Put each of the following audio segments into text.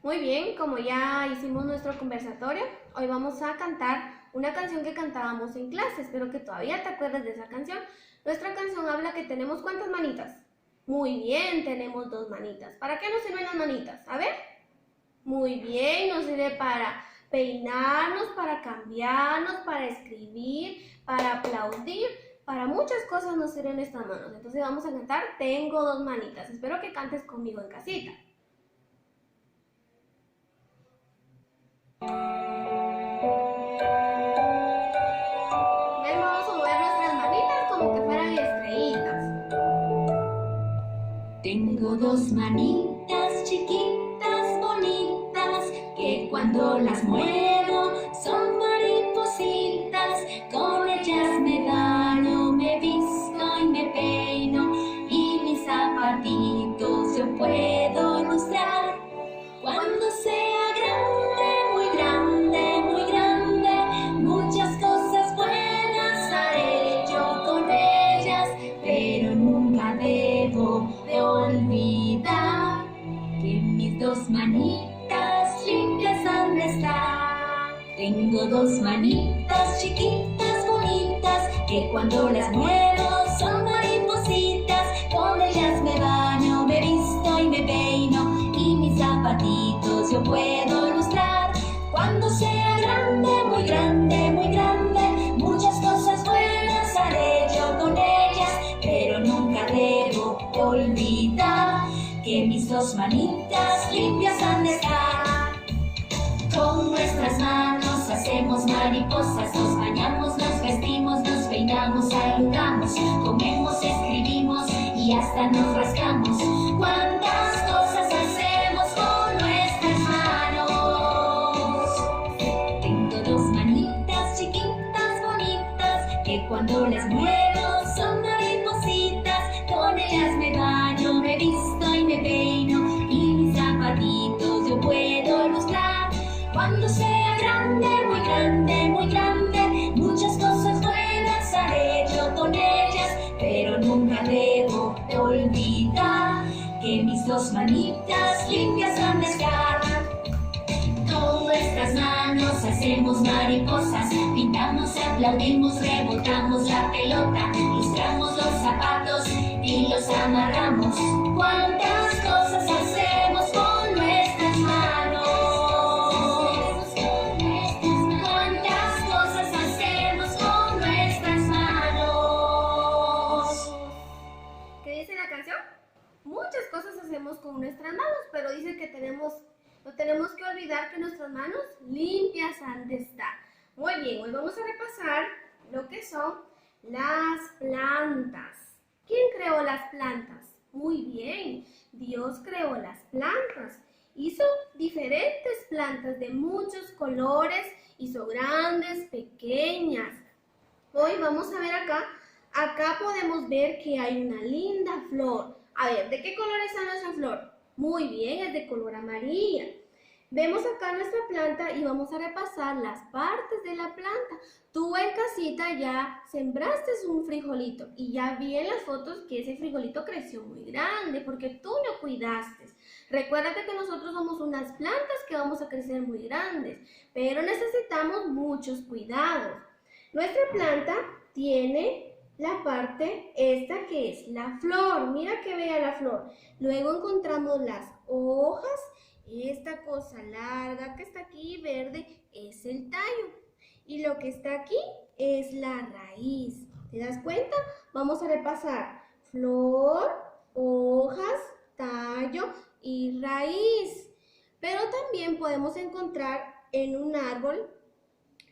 Muy bien, como ya hicimos nuestro conversatorio, hoy vamos a cantar una canción que cantábamos en clase. Espero que todavía te acuerdes de esa canción. Nuestra canción habla que tenemos ¿cuántas manitas? Muy bien, tenemos 2 manitas. ¿Para qué nos sirven las manitas? A ver. Muy bien, nos sirve para peinarnos, para cambiarnos, para escribir, para aplaudir. Para muchas cosas nos sirven estas manos. Entonces vamos a cantar Tengo 2 manitas. Espero que cantes conmigo en casita. Bien, vamos a mover nuestras manitas como que fueran estrellitas. Tengo 2 manitas chiquitas, bonitas, que cuando las muevo son maripositas. Con ellas me baño, me visto y me peino, y mis zapatitos yo puedo lustrar. Cuando sea grande, muy grande, muy grande, muchas cosas buenas haré yo con ellas, pero nunca debo de olvidar que mis 2 manitas limpias han de estar. Tengo 2 manitas chiquitas, bonitas, que cuando las muevo son maripositas. Con ellas me baño, me visto y me peino, y mis zapatitos yo puedo lustrar. Cuando sea grande, muy grande, muy grande, muchas cosas buenas haré yo con ellas, pero nunca debo de olvidar que mis 2 manitas limpias han de estar. Con nuestras manos hacemos mariposas, nos bañamos, nos vestimos, nos peinamos, saludamos, comemos, escribimos y hasta nos rascamos. ¿Cuántas cosas hacemos con nuestras manos? Tengo 2 manitas chiquitas, bonitas, que cuando las muevo son maripositas. Con ellas me baño, me visto y me peino, y mis zapatitos yo puedo lustrar. Cuando sea grande, muy grande, muy grande, muchas cosas buenas haré yo con ellas, pero nunca debo de olvidar que mis 2 manitas limpias han de estar. Con nuestras manos hacemos mariposas, pintamos, aplaudimos, rebotamos la pelota, lustramos los zapatos y los amarramos. ¿Cuántas cosas hacemos con nuestras manos? ¿Cuántas cosas hacemos con nuestras manos? ¿Qué dice la canción? Muchas cosas hacemos con nuestras manos, pero dice que no tenemos que olvidar que nuestras manos limpias han de estar. Muy bien, hoy vamos a repasar lo que son las plantas. ¿Quién creó las plantas? Muy bien, Dios creó las plantas. Hizo diferentes plantas de muchos colores, hizo grandes, pequeñas. Hoy vamos a ver acá podemos ver que hay una linda flor. A ver, ¿de qué color es nuestra flor? Muy bien, es de color amarilla. Vemos acá nuestra planta y vamos a repasar las partes de la planta. Tú en casita ya sembraste un frijolito y ya vi en las fotos que ese frijolito creció muy grande porque tú lo cuidaste. Recuérdate que nosotros somos unas plantas que vamos a crecer muy grandes, pero necesitamos muchos cuidados. Nuestra planta tiene la parte esta que es la flor. Mira que bella la flor. Luego encontramos las hojas. Esta cosa larga que está aquí verde es el tallo. Y lo que está aquí es la raíz. ¿Te das cuenta? Vamos a repasar. Flor, hojas, tallo y raíz. Pero también podemos encontrar en un árbol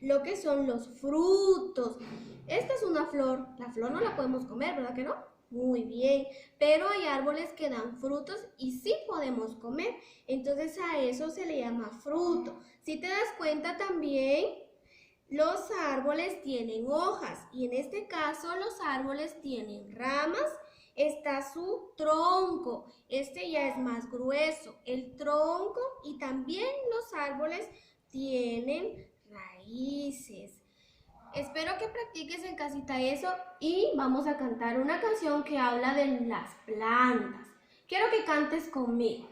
lo que son los frutos. Esta es una flor. La flor no la podemos comer, ¿verdad que no? Muy bien. Pero hay árboles que dan frutos y sí podemos comer. Entonces a eso se le llama fruto. Si te das cuenta también, los árboles tienen hojas. Y en este caso los árboles tienen ramas. Está su tronco. Este ya es más grueso. El tronco y también los árboles tienen raíces. Espero que practiques en casita eso y vamos a cantar una canción que habla de las plantas. Quiero que cantes conmigo.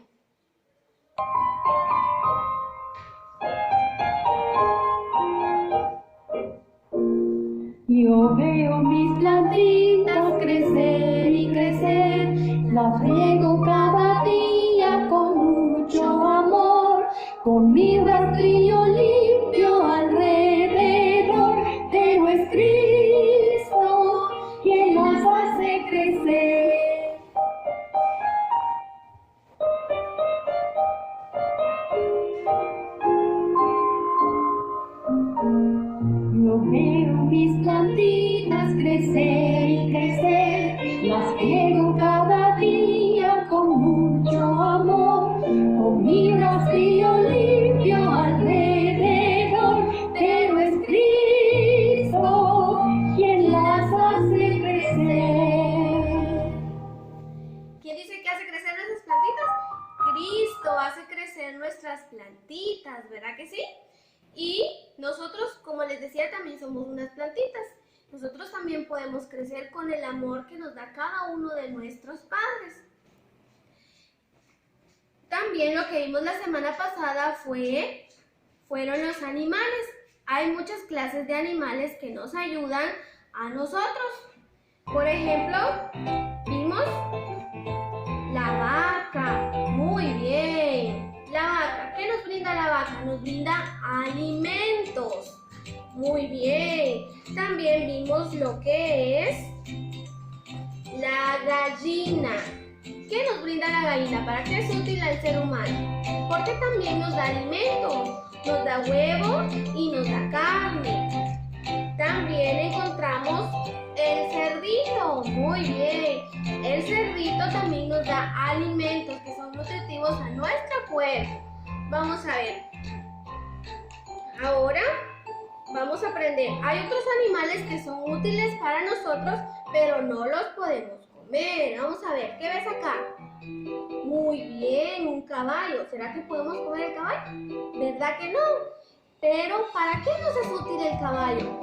Yo veo mis plantitas crecer y crecer, las riego cada día con mucho amor, con mi rastrillo limpio alrededor, pero es Cristo quien las hace crecer. Yo veo mis plantitas crecer y crecer, las riego cada día con mucho amor, con mi rastrillo limpio alrededor, pero es Cristo quien las hace crecer. ¿Quién dice que hace crecer nuestras plantitas? Cristo hace crecer nuestras plantitas, ¿verdad que sí? Y nosotros, como les decía, también somos unas plantitas. Nosotros también podemos crecer con el amor que nos da cada uno de nuestros padres. También lo que vimos la semana pasada fueron los animales. Hay muchas clases de animales que nos ayudan a nosotros. Por ejemplo, vimos la vaca. Muy bien. La vaca, ¿qué nos brinda la vaca? Nos brinda alimentos. Muy bien. También vimos lo que es la gallina. ¿Qué nos brinda la gallina? ¿Para qué es útil al ser humano? Porque también nos da alimento, nos da huevo y nos da carne. También encontramos el cerdito. Muy bien. El cerdito también nos da alimentos que son nutritivos a nuestro cuerpo. Vamos a ver. Ahora vamos a aprender. Hay otros animales que son útiles para nosotros, pero no los podemos comer. Vamos a ver. ¿Qué ves acá? Muy bien, un caballo. ¿Será que podemos comer el caballo? ¿Verdad que no? Pero, ¿para qué nos es útil el caballo?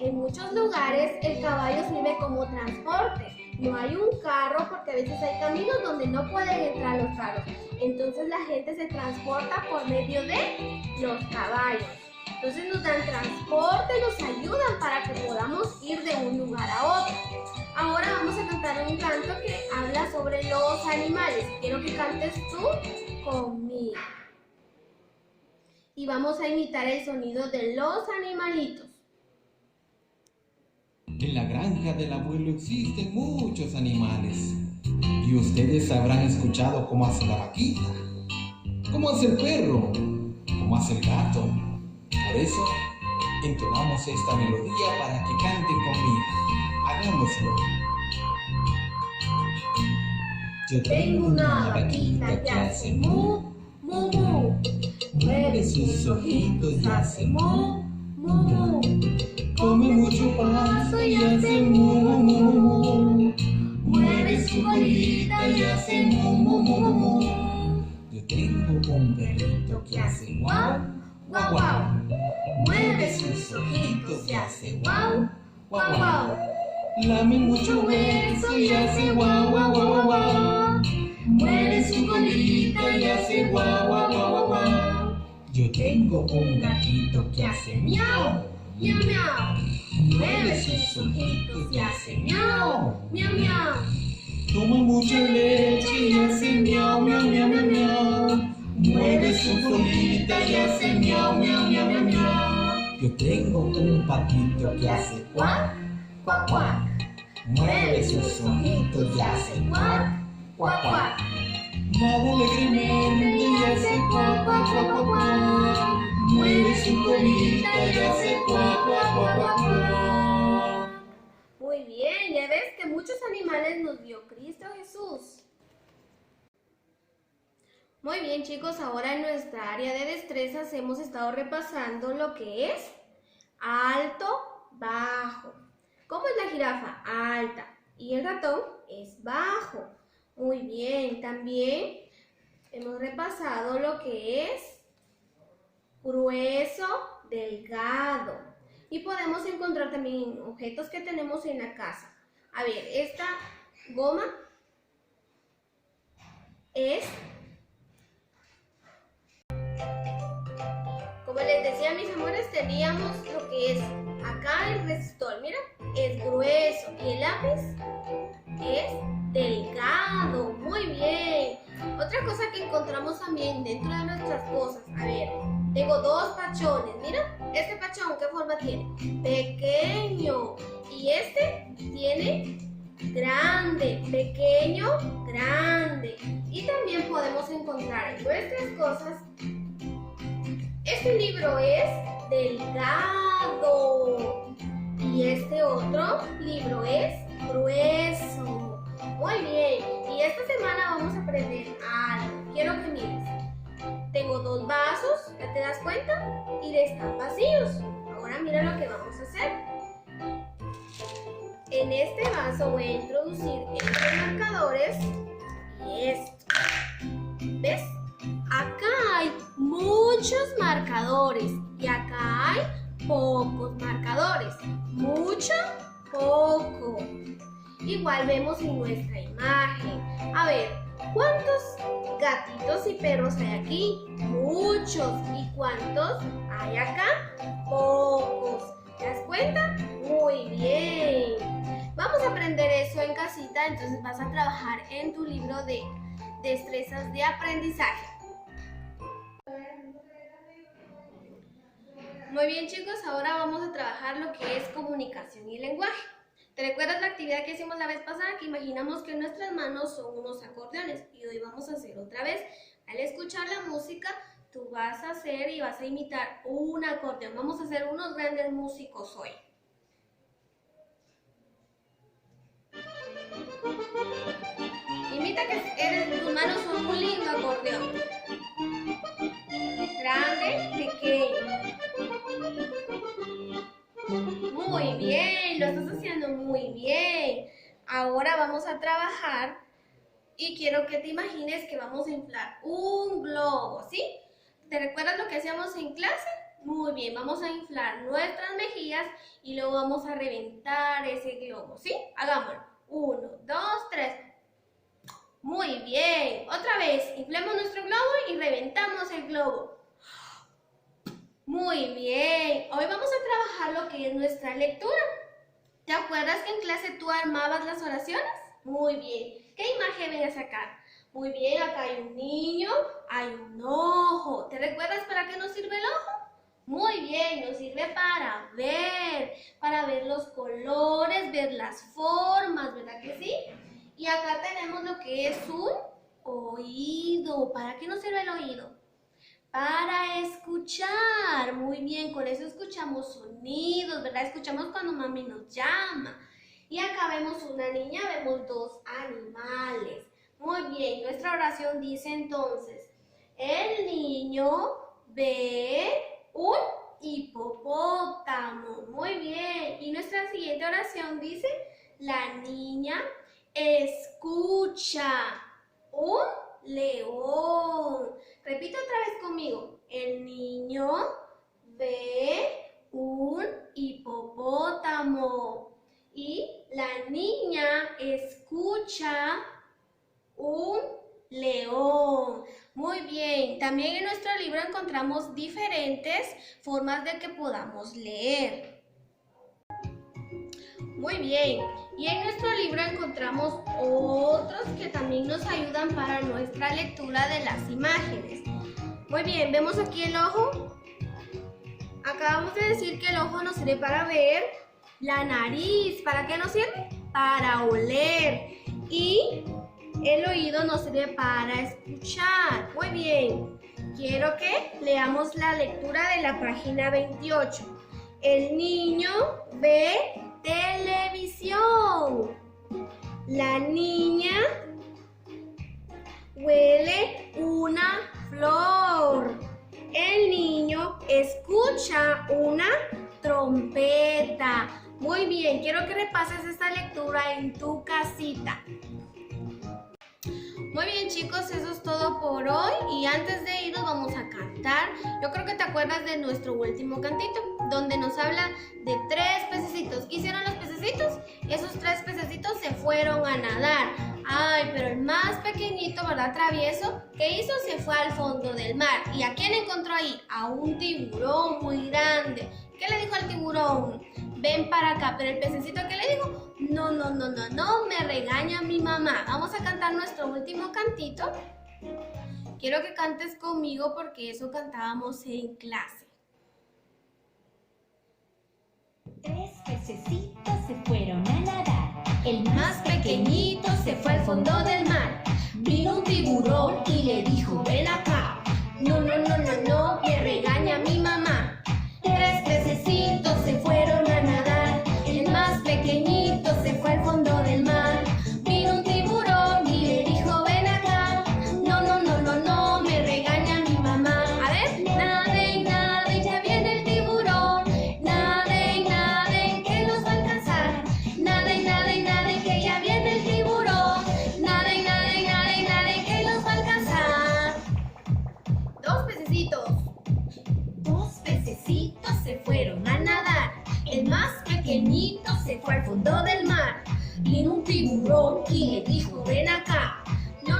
En muchos lugares el caballo sirve como transporte. No hay un carro porque a veces hay caminos donde no pueden entrar los carros. Entonces la gente se transporta por medio de los caballos. Entonces nos dan transporte, nos ayudan para que podamos ir de un lugar a otro. Ahora vamos a cantar un canto que habla sobre los animales. Quiero que cantes tú conmigo. Y vamos a imitar el sonido de los animalitos. En la granja del abuelo existen muchos animales. Y ustedes habrán escuchado cómo hace la vaquita, cómo hace el perro, cómo hace el gato. Por eso, entonamos esta melodía para que canten conmigo. Hagámoslo. Yo tengo una vaquita que hace mu, mu, mu. Mueve sus ojitos y hace mu, mu, mu. Come mucho pasto y hace mu, mu, mu, mu. Mueve su colita y hace mu, mu, mu, mu. Yo tengo un perrito que hace guau, guau, guau. Mueve sus ojitos y hace guau, guau, guau. Lame mucho hueso y hace guau, guau, guau, guau. Mueve su colita y hace guau, guau, guau, guau. Yo tengo un gatito que hace miau, miau, miau. Mueve sus ojitos y hace miau, miau, miau. Toma mucha leche y hace miau, miau, miau, miau, miau. Mueve su colita y hace miau, miau, miau, miau, miau. Yo tengo un patito que hace cuac, cuac, cuac. Mueve sus ojitos y hace cuac, cuac, cuac. Nada alegremente y hace cuac, cuac, cuac, cuac, cuac. Mueve su colita y hace cuac, cuac, cuac, cuac, cuac. Muy bien, ya ves que muchos animales nos dio Cristo Jesús. Muy bien, chicos, ahora en nuestra área de destrezas hemos estado repasando lo que es alto, bajo. ¿Cómo es la jirafa? Alta. Y el ratón es bajo. Muy bien, también hemos repasado lo que es grueso, delgado. Y podemos encontrar también objetos que tenemos en la casa. A ver, esta goma es, como les decía, mis amores, teníamos lo que es Acá el resistor, mira, es grueso y el lápiz es delgado. Muy bien. Otra cosa que encontramos también dentro de nuestras cosas. A ver, tengo dos pachones. Mira, este pachón, ¿qué forma tiene? Pequeño. Y este tiene grande, pequeño, grande. Y también podemos encontrar en nuestras cosas, este libro es delgado y este otro libro es grueso. Muy bien, y esta semana vamos a aprender algo. Quiero que mires. Tengo dos vasos, ¿ya te das cuenta? Y están vacíos. Ahora mira lo que vamos a hacer. En este vaso voy a introducir estos marcadores y esto. ¿Ves? Acá hay muchos marcadores y acá hay pocos marcadores. Mucho, poco. Igual vemos en nuestra imagen. A ver, ¿cuántos gatitos y perros hay aquí? Muchos. ¿Y cuántos hay acá? Pocos. ¿Te das cuenta? Muy bien. Vamos a aprender eso en casita, entonces vas a trabajar en tu libro de destrezas de aprendizaje. Muy bien, chicos, ahora vamos a trabajar lo que es comunicación y lenguaje. ¿Te recuerdas la actividad que hicimos la vez pasada? Que imaginamos que nuestras manos son unos acordeones y hoy vamos a hacer otra vez. Al escuchar la música, tú vas a hacer y vas a imitar un acordeón. Vamos a ser unos grandes músicos hoy. Imita que tus manos son un lindo acordeón. Grande, pequeño. Muy bien, lo estás haciendo muy bien. Ahora vamos a trabajar y quiero que te imagines que vamos a inflar un globo, ¿sí? ¿Te recuerdas lo que hacíamos en clase? Muy bien, vamos a inflar nuestras mejillas y luego vamos a reventar ese globo, ¿sí? Hagámoslo. 1, 2, 3. Muy bien. Otra vez, inflemos nuestro globo y reventamos el globo. Muy bien. Hoy vamos a trabajar lo que es nuestra lectura. ¿Te acuerdas que en clase tú armabas las oraciones? Muy bien. ¿Qué imagen ves acá? Muy bien, acá hay un niño, hay un ojo. ¿Te recuerdas para qué nos sirve el ojo? Muy bien, nos sirve para ver los colores, ver las formas, ¿verdad que sí? Y acá tenemos lo que es un oído. ¿Para qué nos sirve el oído? Para escuchar. Muy bien, con eso escuchamos sonidos, ¿verdad? Escuchamos cuando mami nos llama. Y acá vemos una niña, vemos dos animales. Muy bien, nuestra oración dice entonces, el niño ve un hipopótamo. Muy bien. Y nuestra siguiente oración dice, la niña escucha un león. Repite otra vez conmigo. El niño ve un hipopótamo. Y la niña escucha un león. Muy bien. También en nuestro libro encontramos diferentes formas de que podamos leer. Muy bien. Y en nuestro libro encontramos otros que también nos ayudan para nuestra lectura de las imágenes. Muy bien, vemos aquí el ojo. Acabamos de decir que el ojo nos sirve para ver. La nariz, ¿para qué nos sirve? Para oler. Y el oído nos sirve para escuchar. Muy bien. Quiero que leamos la lectura de la página 28. El niño ve televisión. La niña huele una flor. El niño escucha una trompeta. Muy bien, quiero que repases esta lectura en tu casita. Muy bien, chicos, eso es todo por hoy y antes de irnos vamos a cantar. Yo creo que te acuerdas de nuestro último cantito, donde nos habla de 3 pececitos. ¿Qué hicieron los pececitos? Esos 3 pececitos se fueron a nadar. Ay, pero el más pequeñito, ¿verdad, travieso? ¿Qué hizo? Se fue al fondo del mar. ¿Y a quién encontró ahí? A un tiburón muy grande. ¿Qué le dijo al tiburón? Ven para acá. Pero el pececito, ¿qué le dijo? No, me regaña mi mamá. Vamos a cantar nuestro último cantito. Quiero que cantes conmigo porque eso cantábamos en clase. 3 pececitos se fueron a nadar. El Más pequeñito se fue al fondo del mar. Vino un tiburón y le dijo, ven acá. No, me regaña mi mamá. 3 pececitos se fueron a nadar. El más pequeñito se fue al fondo del mar. Vino un tiburón y le dijo, ven acá. No, me regaña mi mamá. A ver, naden, ya viene el tiburón. Naden, que los va a alcanzar. Naden, que ya viene el tiburón. Naden, que los va a alcanzar. 2 pececitos. 2 pececitos se fueron a nadar. El más pequeñito se fue al fondo del mar. Vino un tiburón y le dijo, ven acá. No,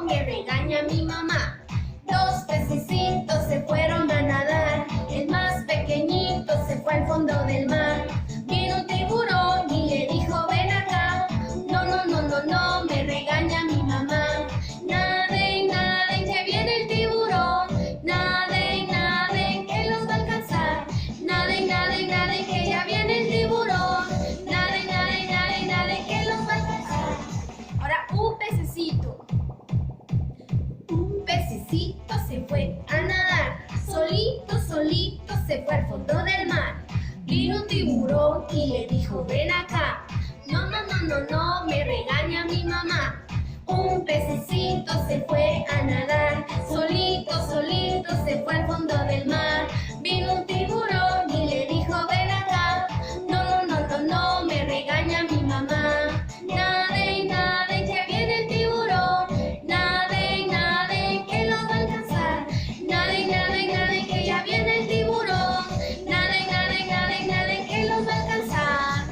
me regaña mi mamá. 2 pececitos se fueron a nadar. El más pequeñito se fue al fondo del mar. Vino un tiburón y le dijo, ven acá. No, me regaña mi mamá. Naden, ya viene el tiburón. Naden, que los va a alcanzar. Naden, que ya viene el tiburón. Naden, que los va a alcanzar. Ahora un pececito. Un pececito se fue a nadar. Solito se fue al fondo del mar. Vino un tiburón y le dijo, ven acá. No, me regaña mi mamá. Un pececito se fue a nadar. Solito se fue al fondo del mar. Vino un tiburón y le dijo, ven acá. No, me regaña mi mamá. Naden, ya viene el tiburón. Naden, que los va a alcanzar. Naden, que ya viene el tiburón. Naden, que los va a alcanzar.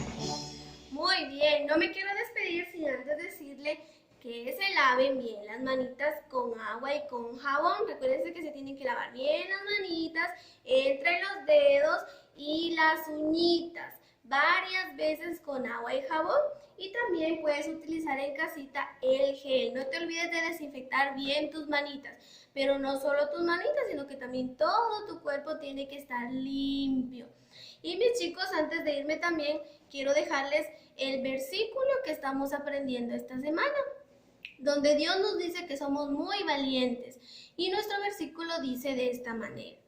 Muy bien, no me quiero despedir sin antes decirle que se laven bien las manitas con agua y con jabón. Recuerden que se tienen que lavar bien las manitas entre los dedos y las uñitas varias veces con agua y jabón. Y también puedes utilizar en casita el gel. No te olvides de desinfectar bien tus manitas, pero no solo tus manitas, sino que también todo tu cuerpo tiene que estar limpio. Y mis chicos, antes de irme también quiero dejarles el versículo que estamos aprendiendo esta semana, donde Dios nos dice que somos muy valientes. Y nuestro versículo dice de esta manera.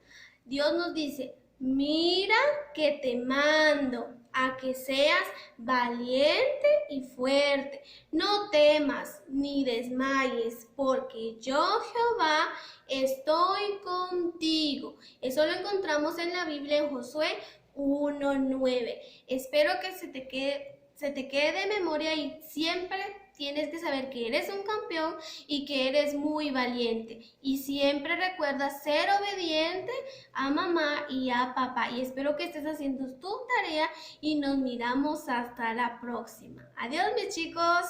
Dios nos dice, mira que te mando a que seas valiente y fuerte. No temas ni desmayes, porque yo, Jehová, estoy contigo. Eso lo encontramos en la Biblia en Josué 1:9. Espero que se te quede de memoria y siempre tienes que saber que eres un campeón y que eres muy valiente. Y siempre recuerda ser obediente a mamá y a papá. Y espero que estés haciendo tu tarea y nos miramos hasta la próxima. Adiós, mis chicos.